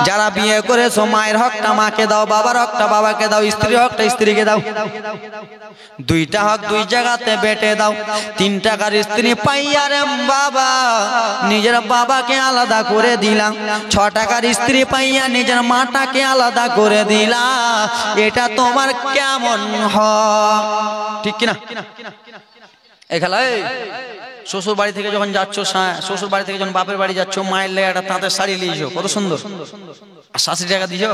যারা বিয়ে করেছো মায়ের হকটা মাকে দাও, বাবার হকটা বাবাকে দাও, স্ত্রীর হকটা স্ত্রীকে দাও। দুইটা হক দুই জায়গাতে বেটে দাও। 3 টাকার স্ত্রী পাইয়া রে বাবা নিজের বাবাকে আলাদা করে দিলাম, 6 টাকার স্ত্রী পাইয়া নিজের মাটাকে আলাদা করে দিলা। এটা তোমার কেমন হক? ঠিক কিনা? এই খেলায় শ্বশুর বাড়ি থেকে যখন যাচ্ছ, শ্বশুর বাড়ি থেকে যখন বাপের বাড়ি যাচ্ছ, মায়ের লেগে একটা তাঁতের শাড়ি নিয়েছো, কত সুন্দর। আর 60 টাকা দিছো,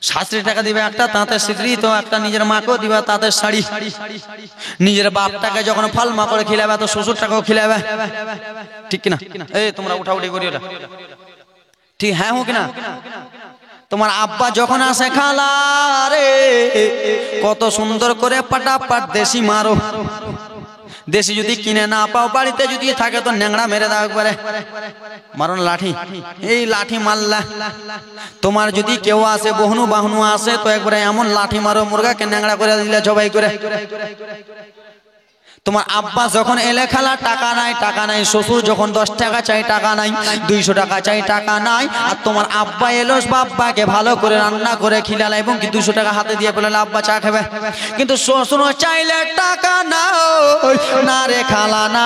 60 টাকা দিবে একটা তাঁতের শাড়ি, তো একটা নিজের মাকেও দিবা তাঁতের শাড়ি। নিজের বাপটাকে যখন ফালমা করে খিলাবে তো শ্বশুরটাকেও খিলাবে। ঠিক কিনা? এই তোমরা উঠাউঠি করি ওটা ঠিক হ্যাঁ হোক না? তোমার আব্বা যখন আসে খালা রে কত সুন্দর করে পাটাপাট দেশি মারো। দেশি যদি কিনে না পাও, বাড়িতে যদি থাকে তো ন্যাংড়া মেরে দাও একবারে, মারণ লাঠি, এই লাঠি মারলা। তোমার যদি কেউ আসে বহনু বাহনু আসে তো একবারে এমন লাঠি মারো মুরগাকে ন্যাংড়া করে দিলে জবাই করে। তোমার আব্বা যখন এলে খালা টাকা নাই, টাকা নাই। শ্বশুর যখন 10 টাকা চাই টাকা নাই, 200 টাকা চাই টাকা নাই। আর তোমার আব্বা এলো বাব্বাকে ভালো করে রান্না করে খিলালা এবং কি 200 টাকা হাতে দিয়ে বলে আব্বা চা খাবে, কিন্তু শ্বশুর চাইলে টাকা নাও না রে খালা না।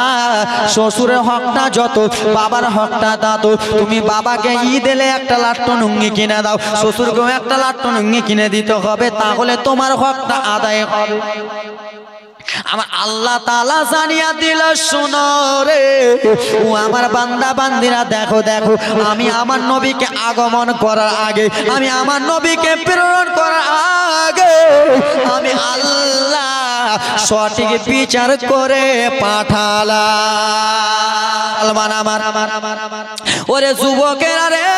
শ্বশুরের হকটা যত বাবার হকটা দাও। তুমি বাবাকে ঈদ এলে একটা লাট্টু নুঙ্গি কিনে দাও, শ্বশুরকেও একটা লাট্টু নুঙ্গি কিনে দিতে হবে, তাহলে তোমার হকটা আদায় হবে। আমার আল্লাহ তাআলা জানিয়া দিল শোনো রে ও আমার বান্দা বান্দিরা, দেখো দেখো আমি আমার নবীকে আগমন করার আগে, আমি আমার নবীকে প্রেরণ করার আগে আমি আল্লাহ সঠিক বিচার করে পাঠালাম। আমার ওরে যুবকেরা রে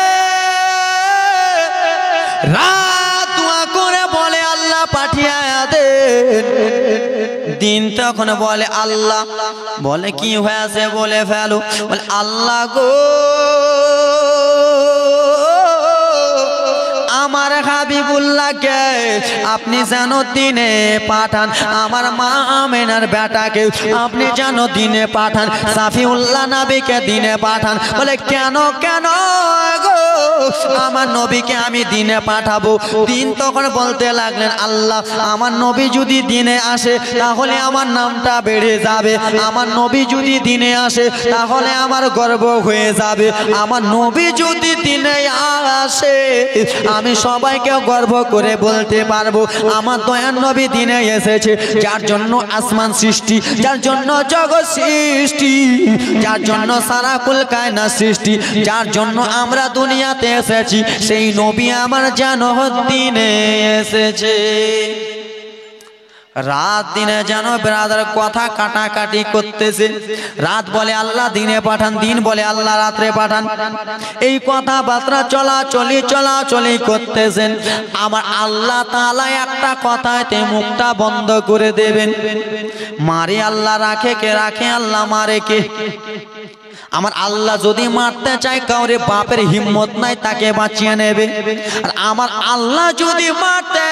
রাত দোয়া করে বলে আল্লাহ পাঠিয়ে দেন। দিন তখন বলে আল্লাহ, বলে কি হয়েছে বলে ফেলো, বলে আল্লাহ গো আমার হাবিবুল্লাহকে আপনি যেন দিনে পাঠান, আমার মা আমেনার বেটাকে আপনি যেন দিনে পাঠান, সাফিউল্লাহ নবীকে দিনে পাঠান। বলে কেন কেন গো আমার নবীকে আমি দিনে পাঠাবো? দিন তখন বলতে লাগলেন আল্লাহ আমার নবী যদি দিনে আসে তাহলে আমার নামটা বেড়ে যাবে, আমার নবী যদি দিনে আসে তাহলে আমার গর্ব হয়ে যাবে, আমার নবী যদি দিনে আসে আমি সবাইকে গর্ব করে বলতে পারবো আমার দয়ার নবী দিনে এসেছে। যার জন্য আসমান সৃষ্টি, যার জন্য জগৎ সৃষ্টি, যার জন্য সারা কুল কায়নাত সৃষ্টি, যার জন্য আমরা দুনিয়াতে এসেছি, সেই নবী আমার যেন দিনে এসেছে। রাত দিনে যেন ব্রাদার কথা কাটাকাটি করতেছে। রাত বলে আল্লাহ দিনে পাঠান, দিন বলে আল্লাহ রাত্রে পাঠান। এই কথাবার্তা চলাচলি করতেছেন। আমার আল্লাহ তাআলা একটা কথাতে মুখটা বন্ধ করে দেবেন। মারে আল্লাহ রাখে কে? রাখে আল্লাহ, মারে কে? আমার আল্লাহ যদি মারতে চায় কাউরে বাপের হিম্মত নাই তাকে বাঁচিয়ে নেবে। আর আমার আল্লাহ যদি মারতে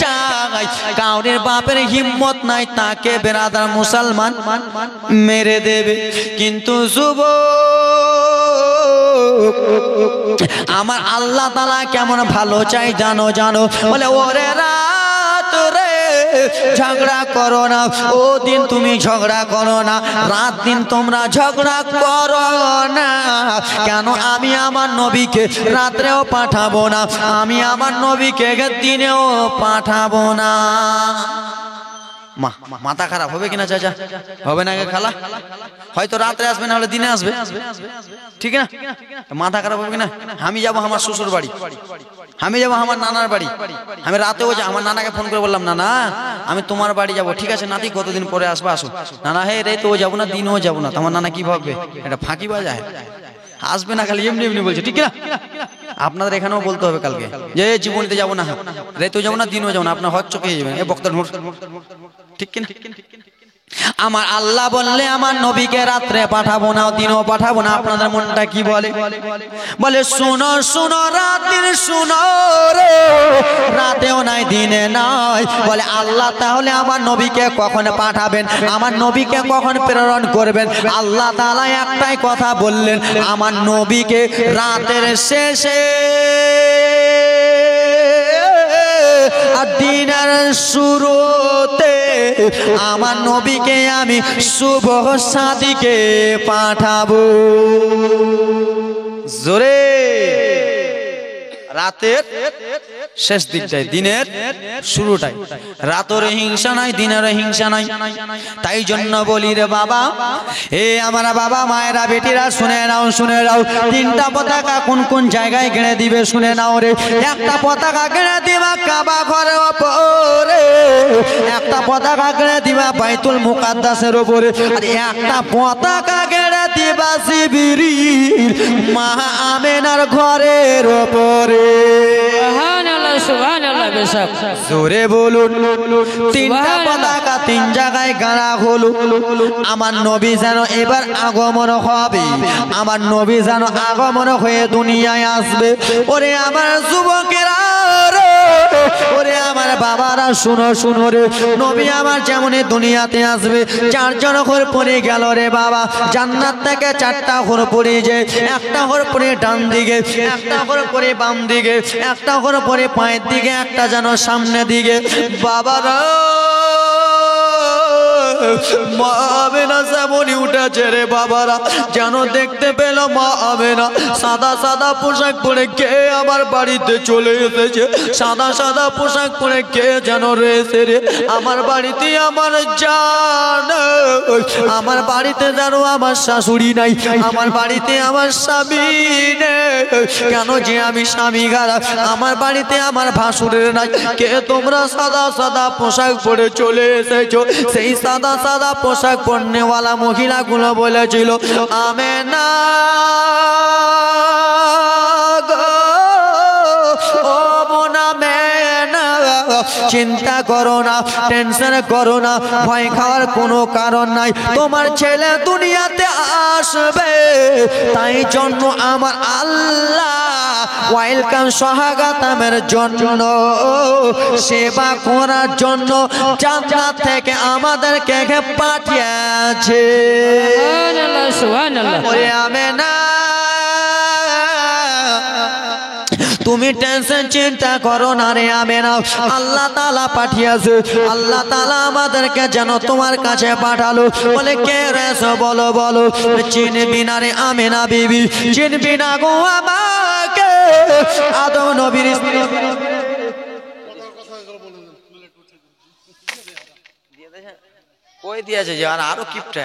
চায় কাউরে বাপের হিম্মত নাই তাকে বেরাদার মুসলমান মেরে দেবে। কিন্তু আমার আল্লাহ তাআলা কেমন ভালো চাই জানো? বলে ওরে রাত রে ঝগড়া করো না, ও দিন তুমি ঝগড়া করো না, রাত দিন তোমরা ঝগড়া করো না। কেন? আমি আমার নবীকে রাত্রেও পাঠাবো না, আমি আমার নবীকে দিনেও পাঠাবো না। মাথা খারাপ হবে কিনা চাচা? হবে না খালা? হয়তো রাত্রে আসবে না হলে দিনে আসবে, ঠিক না? মাথা খারাপ হবে কিনা? আমি যাবো আমার শ্বশুর বাড়ি, আমি যাবো আমার নানার বাড়ি, আমি রাতেও যাই। আমার নানাকে ফোন করে বললাম নানা আমি তোমার বাড়ি যাবো। ঠিক আছে নাতি কতদিন পরে আসবো, আসো। নানা হে রে তো যাবো না, দিনও যাবো না। তোমার নানা কি ভাববে? এটা ফাঁকি বাজায়, আসবে না খালি এমনি এমনি বলছে, ঠিক না? আপনাদের এখানেও বলতে হবে কালকে যে জীবনীতে যাবো না, রেতেও যাবো না, দিনও যাবো না, আপনার হজ চকে যাবেন এ বক্তার নোট, ঠিক কিনা? আমার আল্লাহ বললে আমার নবীকে রাত্রে পাঠাবো না, দিনও পাঠাবো না। আপনাদের মনটা কি বলে? বলে শুনো শুনো রাতের শুনো রে, রাতেও নাই দিনে নাই। বলে আল্লাহ তাহলে আমার নবীকে কখন পাঠাবেন, আমার নবীকে কখন প্রেরণ করবেন? আল্লাহ তাআলা একটাই কথা বললেন, আমার নবীকে রাতের শেষে আর দিনের শুরুতে আমার নবীকে আমি শুভ সাদিকে পাঠাবো। জোরে রাতের শেষ দিকটাই, দিনের শুরুটাই। রাতের হিংসা নাই, দিনের হিংসা নাই। তাই জন্য বলি রে বাবা, এ আমার বাবা মায়েরা বেটিরা শুনে নাও, শুনে নাও। তিনটা পতাকা কোন কোন জায়গায় গেড়ে দিবে শুনে নাও রে। একটা পতাকা গেড়ে দিবা কাবা ঘরের উপরে, একটা পতাকা গেড়ে দিবা বাইতুল মুকাদ্দাসের উপরে, আর একটা পতাকা গেড়ে দিবা জিবরিল মা আমেনার ঘরের উপরে। সুবহানাল্লাহ সুবহানাল্লাহ। বেশক জোরে বলুন। তিনটা পতাকা তিন জায়গায় গাড়া হলো। আমার নবী যেন এবার আগমন হবে, আমার নবী যেন আগমন হয়ে দুনিয়ায় আসবে। ওরে আমার যুবকেরা রে, ওরে আমার বাবারা শুনো শুনো রে, নবী আমার যেমন দুনিয়াতে আসবে চারজন ঘর পড়ে গেল রে বাবা। জান্নাত থেকে চারটা ঘর পড়ে যায়, একটা ঘর পড়ে ডান দিকে, একটা ঘর পড়ে বাম দিকে, একটা ঘর পড়ে পায়ের দিকে, একটা যেন সামনে দিকে। বাবারা মা আমেনা যেমনই উঠেছে রে বাবারা, যেন দেখতে পেল মা আমেনা সাদা সাদা পোশাক পরে কে আমার বাড়িতে চলে এসেছে। সাদা সাদা পোশাক পরে কে যেন রয়েছে রে আমার বাড়িতে। আমার জান, আমার বাড়িতে যেন আমার শাশুড়ি নাই, আমার বাড়িতে আমার স্বামী নেই। কেন যে আমি স্বামী গারা, আমার বাড়িতে আমার ভাসুরের নাই। কে তোমরা সাদা সাদা পোশাক পরে চলে এসেছো? সেই সাদা সাদা পোশাক পরনেওয়ালা মহিলাগুলো বলেছিল, আমেনা ও বোনা মেনা, চিন্তা করো না, টেনশন করো না, ভয় খাওয়ার কোনো কারণ নাই। তোমার ছেলে দুনিয়াতে আসবে, তাই জন্য আমার আল্লাহ ওয়েলকাম স্বাগতমের জন্য, সেবা করার জন্য জান্নাত থেকে আমাদেরকে পাঠিয়েছে। সুবহানাল্লাহ সুবহানাল্লাহ। ওরে আমেনা তুমি টেনশন চিন্তা করো না রে আমেনা, আল্লাহ তাআলা পাঠিয়েছে। আল্লাহ তাআলা আমাদেরকে যেন তোমার কাছে পাঠালো। বলে কে রেছো বলো বলো, চিনবি না রে আমেনা বিবি, চিনবি না গো আমাকে, আদম নবীর স্ত্রী। কই দিয়েছে যে আর আরো কিপটা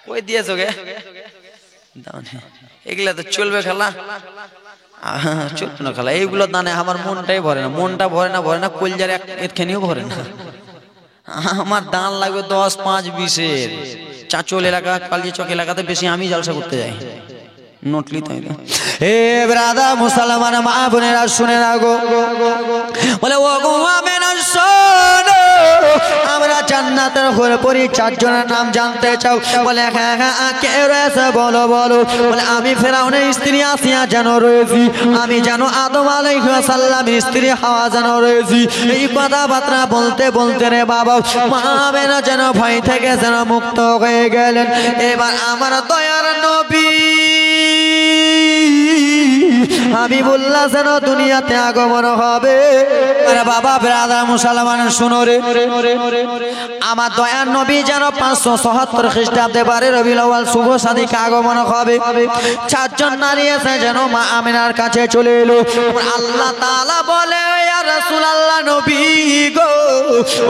কই দিয়েছো গে? এগুলা তো চলবে খেলা, চলবে না খেলা। এইগুলো দানে আমার মনটাই ভরে না, মনটা ভরে না, ভরে না কলজার একখানিও ভরে না। আমার দান লাগবে 10, 5, 20-এর। চাঁচল এলাকা, কালিয়া চক এলাকাতে বেশি আমি জলসা করতে যাই। নোটলি তাই না? হে ব্রাদার মুসলমান মা বোনেরা শুনে না গো, বলে ও গো আমেনা শোনো, আমরা জান্নাতের ঘরে পড়ি, চারজনের নাম জানতে চাও? বলে হ্যাঁ হ্যাঁ কে রয়েছে বলো বলো। বলে আমি ফেরাউনের স্ত্রী আসিয়া যেন রয়েছি, আমি যেন আদম আলাইহিস সালামের স্ত্রী হাওয়া যেন রয়েছি। এই কথাবার্তা বলতে বলতে রে বাবা মা আমেনা যেন ভয় থেকে যেন মুক্ত হয়ে গেলেন। এবার আমার দয়ার নবী হাবিবুল্লাহ যেন দুনিয়াতে আগমন হবে। আরে বাবা ব্রাদার মুসলমান শুনো রে, আমার দয়ার নবী যেন 577 খ্রিস্টাব্দে 12 রবিউল আউয়াল শুভ সাদিকে আগমন হবে। চারজন নারী এসে যেন মা আমিনার কাছে চলে এলো। আল্লাহ তাআলা বলে ইয়া রাসূলুল্লাহ নবী গো,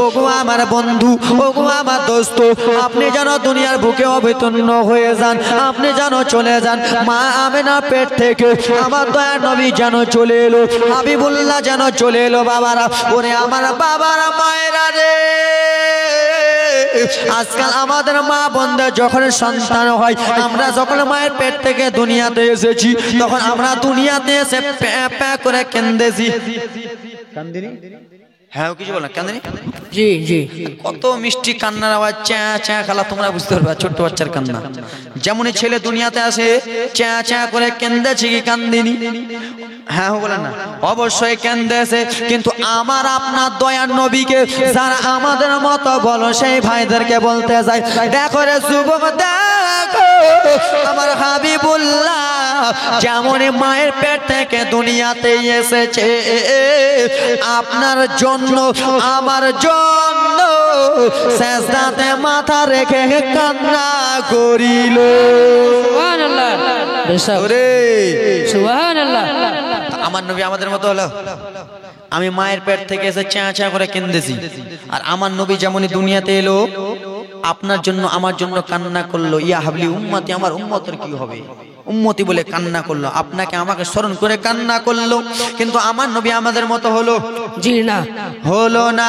ওগো আমার বন্ধু, ওগো আমার দোস্ত, আপনি যেন দুনিয়ার বুকে অবতীর্ণ হয়ে যান, আপনি যেন চলে যান। মা আমিনার পেট থেকে আমার দয়ার নবী যেন চলে এলো, হাবিবুল্লাহ যেন চলে এলো। বাবারা ওরে আমার বাবারা মায়েরা রে, আজকাল আমাদের মা বোনদের যখন সন্তান হয়, আমরা যখন মায়ের পেট থেকে দুনিয়াতে এসেছি, তখন আমরা দুনিয়াতে এসে প্যাঁ প্যাঁ করে কেঁদেছি। হ্যাঁ কিছু বল না কেন জানি? জি জি কত মিষ্টি কান্নার আওয়াজ, চ্যা চ্যা খালা তোমরা বুঝতে পারবে, ছোট্ট বাচ্চার কান্না। যেমনই ছেলে দুনিয়াতে আসে চ্যা চ্যা করে কেন্দেছে কি কান্দিনি? হ্যাঁ বলেন না, অবশ্যই কেন্দেছে। কিন্তু আমার আপনার দয়ার নবীকে যারা আমাদের মতো বলো সেই ভাইদেরকে বলতে যায়, দেখো রে যুবক দেখো আমার হাবিবুল্লাহ যেমন মায়ের পেট থেকে দুনিয়াতে এসেছে, আপনার জন্য আমার জন্য সেজদাতে মাথা রেখে কান্না করিল। সুবহানাল্লাহ বেশক ওরে সুবহানাল্লাহ। আমার নবী আমাদের মতো হলো? আমি মায়ের পেট থেকে এসে চ্যাঁ চ্যাঁ করে কেঁদেছি, আর আমার নবী যেমনই দুনিয়াতে এলো আপনার জন্য আমার জন্য কান্না করলো। ইয়া হাবলি উম্মতি, আমার উম্মতের কি হবে, উম্মতি বলে কান্না করলো, আপনাকে আমাকে স্মরণ করে কান্না করলো। কিন্তু আমার নবী আমাদের মতো হলো? জি না হলো না।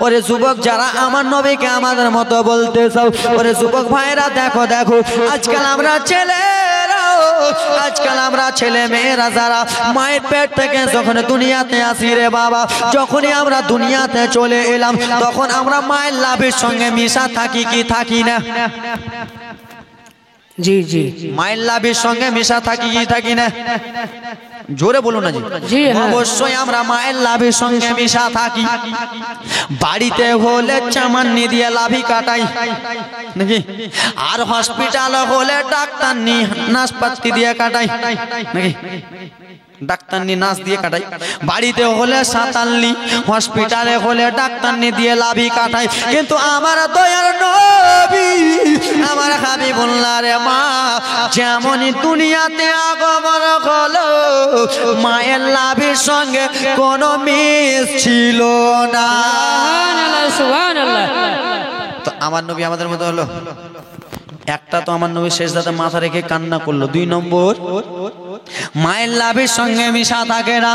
ওরে যুবক যারা আমার নবীকে আমাদের মতো বলতে চাও, ওরে যুবক ভাইরা দেখো দেখো আজকাল আমরা ছেলে মেয়েরা যারা মায়ের পেট থেকে যখন দুনিয়াতে আসি রে বাবা, যখনই আমরা দুনিয়াতে চলে এলাম তখন আমরা মায়ের লাভের সঙ্গে মিশা থাকি কি থাকি না? জি জি মায়ের লাভের সঙ্গে মিশা থাকি কি থাকি না? জোরে বলুন না জি। জি হ্যাঁ অবশ্যই আমরা মায়ের লাভের সঙ্গে মিশা থাকি। বাড়িতে হলে চামান্নি দিয়ে লাভি কাটাই নাকি, আর হসপিটাল হলে ডাক্তার নি নাশপাতি দিয়ে কাটাই নাকি, ডাক্তার নি নাচ দিয়ে কাটাই। বাড়িতে হলে সাঁতালনি, হসপিটালে হলে ডাক্তার নি দিয়ে লাভি কাটাই। কিন্তু আমার দয়ার নবী আমার হাবিবুল্লাহ রে মা যেমনই দুনিয়াতে আগমন হলো মায়ের লাভির সঙ্গে কোনো মিল ছিল না। সুবহানাল্লাহ সুবহানাল্লাহ। তো আমার নবী আমাদের মতো হলো? একটা তো আমার নবী সেজদাতে মাথা রেখে কান্না করলো, 2 নম্বর মায়ের লাভের সঙ্গে মিশা থাকে না।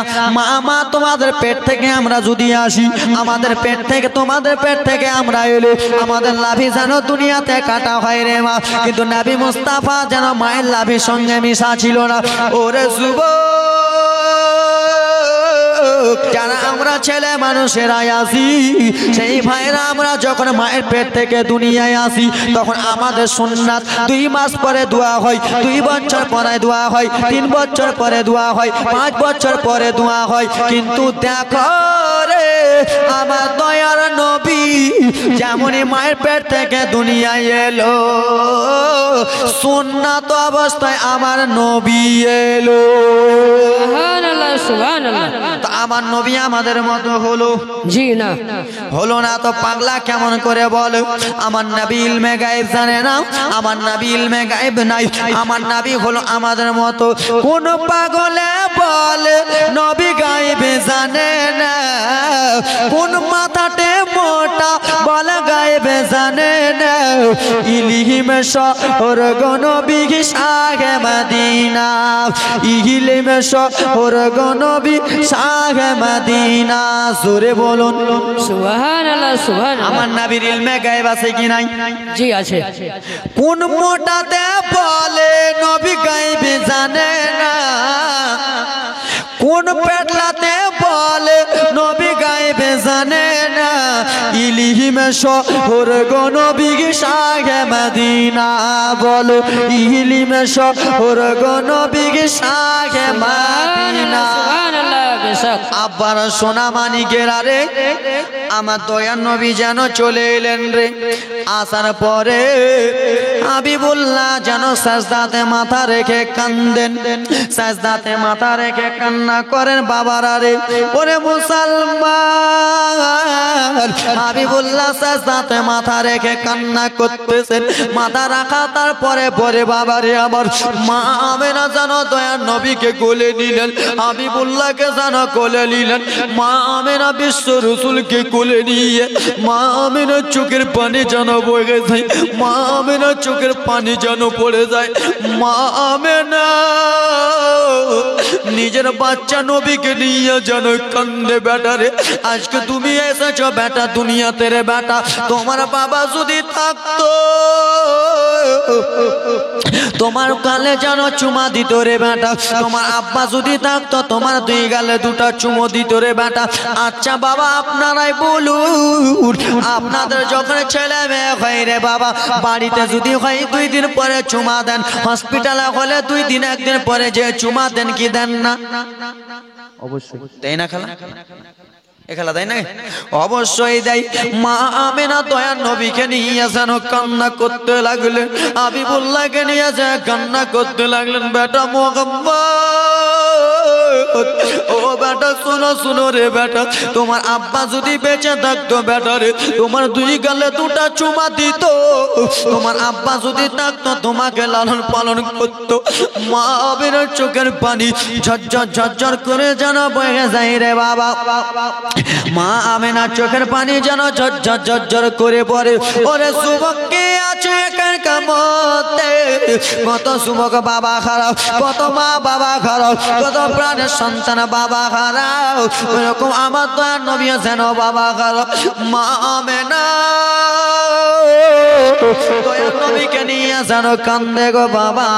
মা তোমাদের পেট থেকে আমরা যদি আসি, আমাদের পেট থেকে তোমাদের পেট থেকে আমরা এলে আমাদের লাভি যেন দুনিয়াতে কাটা হয় রে মা, কিন্তু নবী মুস্তাফা যেন মায়ের লাভির সঙ্গে মিশা ছিল না। ওরে যুবক যারা আমরা ছেলে মানুষেরা আসি, সেই ভাইরা আমরা যখন মায়ের পেট থেকে দুনিয়ায় আসি তখন আমাদের সুন্নাত 2 মাস পরে দোয়া হয়, 2 বছর পরে দোয়া হয়, 3 বছর পরে দোয়া হয়, 5 বছর পরে দোয়া হয়। কিন্তু দেখো রে আমার দয়ার নবী যেমনই মায়ের পেট থেকে দুনিয়ায় এলো সুন্নাত অবস্থায় আমার নবী এলো। সুবহানাল্লাহ সুবহানাল্লাহ। তো আমার নবী আমাদের মতো হলো? জি না হলো না। তো পাগলা কেমন করে বল আমার নবী ইলমে গায়েব জানে না, আমার নবী ইলমে গায়েব নাই, আমার নবী হলো আমাদের মতো? কোন পাগলে বলে নবী গায়েব জানে না, কোন মাথাতে মোটা বলে গায়েব জানে না। ইলহিমে শহর নবী শাহে মদিনা, ইলহিমে শহর নবী শাহে মদিনা। জোরে বলুন সুবহানাল্লাহ সুবহানাল্লাহ। আমার নবীর ইলমে গায়েব আছে কি নাই? জি আছে। কোন মোটাতে বলে নবী গায়েব জানে না, কোন পেটলাতে বলে নবী গায়েব জানে না। ইলহিমে শহর নবী শাহে মদিনা, বলো ইলহিমে শহর নবী শাহে মদিনা। সুবহানাল্লাহ বেশক। আবার সোনা মানিকের আরে আমার দয়ার নবী যেন চলে এলেন রে। আসার পরে হাবিবুল্লাহ যেন সাজদাতে মাথা রেখে কান্দেন, সাজদাতে মাথা রেখে কান্না করেন। বাবারা রে ওরে মুসলমান, হাবিবুল্লাহ সাজদাতে মাথা রেখে কান্না করতেছেন। মাথা রাখা তারপরে পরে বাবারে আমার মা আমেনা যেন দয়ার নবীকে কোলে নিলেন, হাবিবুল্লাহকে যেন কোলে নিলেন। মা আমেনা বিশ্ব রসুলকে কোলে নিয়ে মা আমেনার চোখের পানি যেন বয়ে যায়, মা আমেনার চোখের পানি যেন পড়ে যায়। মা আমেনা নিজের বাচ্চা নবীকে নিয়ে যেন কান্দে। বেটারে আজকে তুমি এসেছো বেটা দুনিয়াতে রে বেটা, তোমার বাবা যদি থাকতো তোমার গালে যেন চুমা দিত রে বেটা, তোমার আব্বা যদি থাকতো তোমার দুই গালে দুটা চুমো দিত রে বেটা। আচ্ছা বাবা আপনারাই বলুন, আপনাদের যখন ছেলে মেয়ে হয় রে বাবা, বাড়িতে যদি হয় 2 দিন পরে চুমা দেন, হসপিটালে হলে 2 দিন 1 দিন পরে যে চুমা দেন কি দেন না? অবশ্যই তাই না খালা? এ খালা তাই না? অবশ্যই দেয়। মা আমেনা দয়ার নবীকে নিয়ে যেন কান্না করতে লাগলেন, হাবিবুল্লাহকে নিয়ে যে কান্না করতে লাগলেন। বেটা মোহাম্মদ, ও বেটা শোনো শোনো রে বেটা, তোমার আব্বা যদি বেঁচে থাকতো বেটা রে, তোমার 2 গালে 2টা চুমা দিত। তোমার আব্বা যদি থাকতো তোমাকে লালন পালন করতো। মা আমেনার চোখের পানি ঝরঝর ঝরঝর করে যেন বয়ে যায় রে বাবা। মা আমেনার চোখের পানি যেন ঝরঝর ঝরঝর করে পড়ে। ওরে যুবক কে আছে এখানকার মধ্যে? কত যুবক বাবা খারাপ, কত মা বাবা খারাপ, কত প্রাণের সন্তান বাবা খারাপ, এরকম আমার দয়ার নবী যেন বাবা খারাপ। মা আমেনা দয়ার নবীকে নিয়ে যেন কান্দে গো বাবা।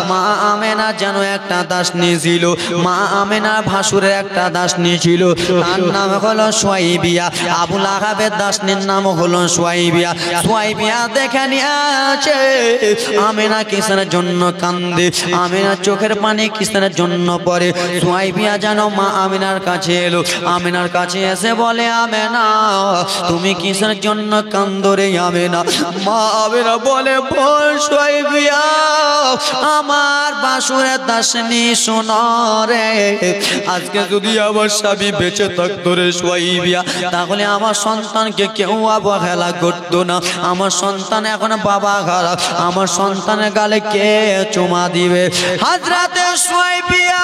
মা আমেনা যেন একটা দাসনী ছিল, মা আমেনা ভাসুরের একটা দাসনী ছিল, তার নাম হলো সুয়াইবিয়া। আবু লাহাবের দাসনীর নাম হলো সুয়াইবিয়া। সুয়াইবিয়া দেখে নিয়েছে আমেনা কিসের জন্য কান্দে, আমেনার চোখের পানি কিসের জন্য পড়ে। সুয়াইবিয়া যেন মা আমেনার কাছে এলো, আমেনার কাছে এসে বলে আমেনা তুমি কিসের জন্য কান্দো রে আমেনা? মা আমেনা বলে বল সুয়াইবিয়া আমার বাসুরের দাসনী শোনো রে, আজকে যদি আমার স্বামী বেঁচে থাকতো রে সুয়াইবিয়া, তাহলে আমার সন্তানকে কেউ অবহেলা করতো না। আমার সন্তান এখন বাবা খারাপ, আমার সন্তানের গালে কে চুমা দিবে? হযরতে সুয়াইবিয়া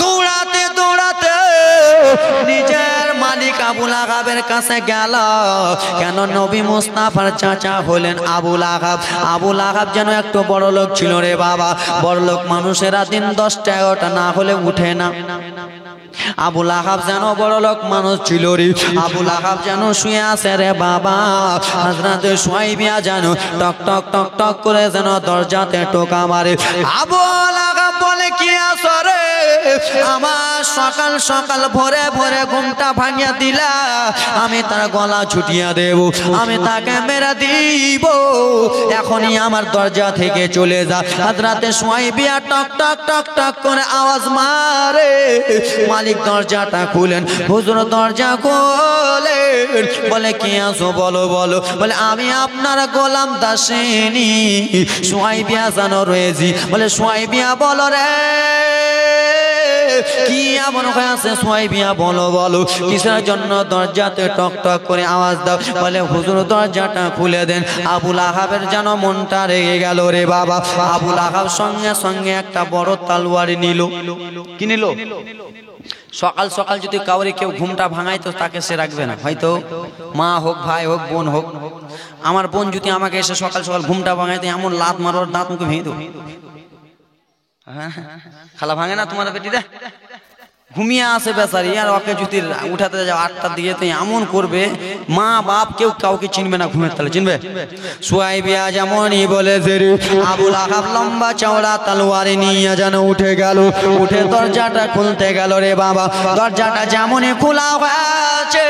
দৌড়াতে দৌড়াতে নিজের মালিক আবু লাহাবের কাছে গেল। কেন? নবী মুস্তাফার চাচা হলেন আবু লাহাব। আবু লাহাব যেন একটু বড় লোক ছিল রে বাবা, বড় লোক মানুষেরা দিন 10টা 11টা না হলে উঠে না। আবু লাহাব যেন বড় লোক মানুষ ছিল রে, আবু লাহাব যেন শুয়ে আছে রে বাবা। হযরতে সুয়াইবিয়া যেন টক টক টক টক করে যেন দরজাতে টোকা মারে। আবু লাহাব বলে কি আছো রে? আমার সকাল সকাল ভোরে ভোরে ঘুমটা ভাঙিয়ে দিলা, আমি তার গলা ছুটিয়ে দেব, আমি তাকে মেরে দিব, এখনই আমার দরজা থেকে চলে যা। হযরতে সুয়াইবিয়া টক টক টক টক করে আওয়াজ মারে। মালিক দরজাটা খুলেন, হুজুর দরজা খোলেন। বলে কি আছো বলো বলো। বলে আমি আপনার গোলাম দাসিনী সুয়াইবিয়া জানো রয়েছি। বলে সুয়াইবিয়া বলো রে কি এমন হয়েছে? সুয়াইবিয়া বলো বলো কিসের জন্য দরজাতে টক টক করে আওয়াজ দাও? বলে হুজুর দরজাটা খুলে দেন। আবু লাহাবের যেন মনটা রেগে গেল রে বাবা। আবু লাহাব সঙ্গে সঙ্গে একটা বড় তলোয়ার নিল। কি নিল? সকাল সকাল যদি কাউরে কেউ ঘুমটা ভাঙায় তো তাকে সে রাখবে না, হয়তো মা হোক ভাই হোক বোন হোক। আমার বোন যদি আমাকে এসে সকাল সকাল ঘুমটা ভাঙায় তো এমন লাত মারোর দাঁত মুখে ভেঙে দেবো। খালা ভাঙে না তোমার বেটি দে ঘুমিয়ে আসে বেচারি, আর ওকে যদি উঠাতে যাও 8টার দিকে তো এমন করবে মা বাপ কেউ কাউকে চিনবে না ঘুমের তালে, চিনবে? সুয়াইবিয়া যেমনই বলেছে রে, আবু লাহাব লম্বা চওড়া তলোয়ারি নিয়ে যেন উঠে গেল, উঠে দরজাটা খুলতে গেল রে বাবা। দরজাটা যেমনই খোলা হয়েছে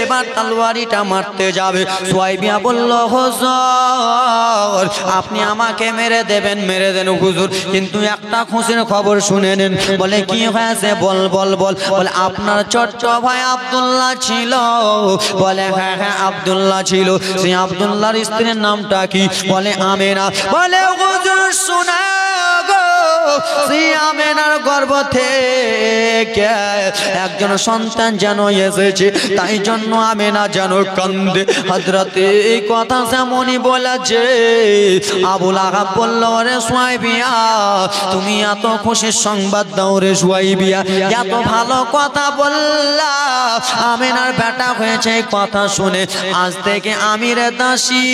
এবার তলোয়ারিটা মারতে যাবে। সুয়াইবিয়া বলল হুজুর আপনি আমাকে মেরে দেবেন, মেরে দেন হুজুর, কিন্তু একটা খুশির খবর শুনে নেন। বলে কি হয়েছে? বল বল বল। বলে আপনার ছোট্ট ভাই আব্দুল্লাহ ছিল। বলে হ্যাঁ হ্যাঁ আব্দুল্লাহ ছিল। সেই আব্দুল্লাহর স্ত্রীর নামটা কি? বলে আমেনা। বলে হুজুর শুনে গো সেই আমেনার গর্ভ থেকে থেকে একজন সন্তান যেন এসেছে, তাই জন্য আমেনা যেন কান্দে। হযরতে এই কথা যেমনই বলেছে, আবুল আহাব বলল, রে সুয়াইবিয়া, তুমি এত খুশির সংবাদ দাও রে সুয়াইবিয়া, এত ভালো কথা বললা, আমেনার বেটা হয়েছে। এই কথা শুনে আজ থেকে আমির দাসী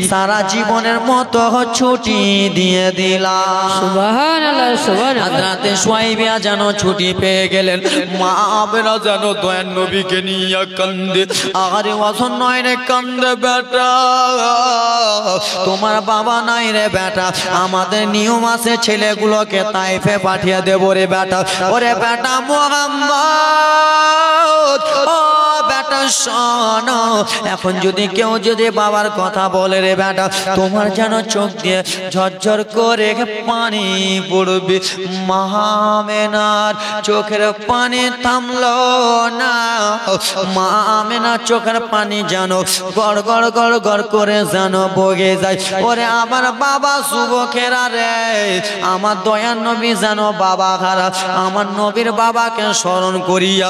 সারা জীবনের মতো ছুটি দিয়ে দিলাম। সুবহানাল্লাহ সুবহানাল্লাহ। হযরতে সুয়াইবিয়া যেন ছুটি পেয়ে গেলেন। মা আমেনা যেন দয়ার নবীকে নিয়ে কান্দে। আরে ওজন নয় রে কান্দে, বেটা তোমার বাবা নাই রে বেটা, আমাদের নিয়ম আছে ছেলেগুলোকে তাইফে পাঠিয়ে দেব রে বেটা। ওরে বেটা মুহাম্মদ, ও বেটা শোনো, এখন যদি কেউ যদি বাবার কথা বলে রে বেটা, তোমার যেন চোখ দিয়ে ঝরঝর করে পানি পড়বে। মা আমেনার চোখের পানি থামলো না। মা আমেনার চোখের পানি যেন গড় গড় গড় গড় করে যেন বগে যায়। ওরে আমার বাবা যুবকেরা রে, আমার দয়ার নবী যেন বাবা খারাপ, আমার নবীর বাবাকে স্মরণ করিয়া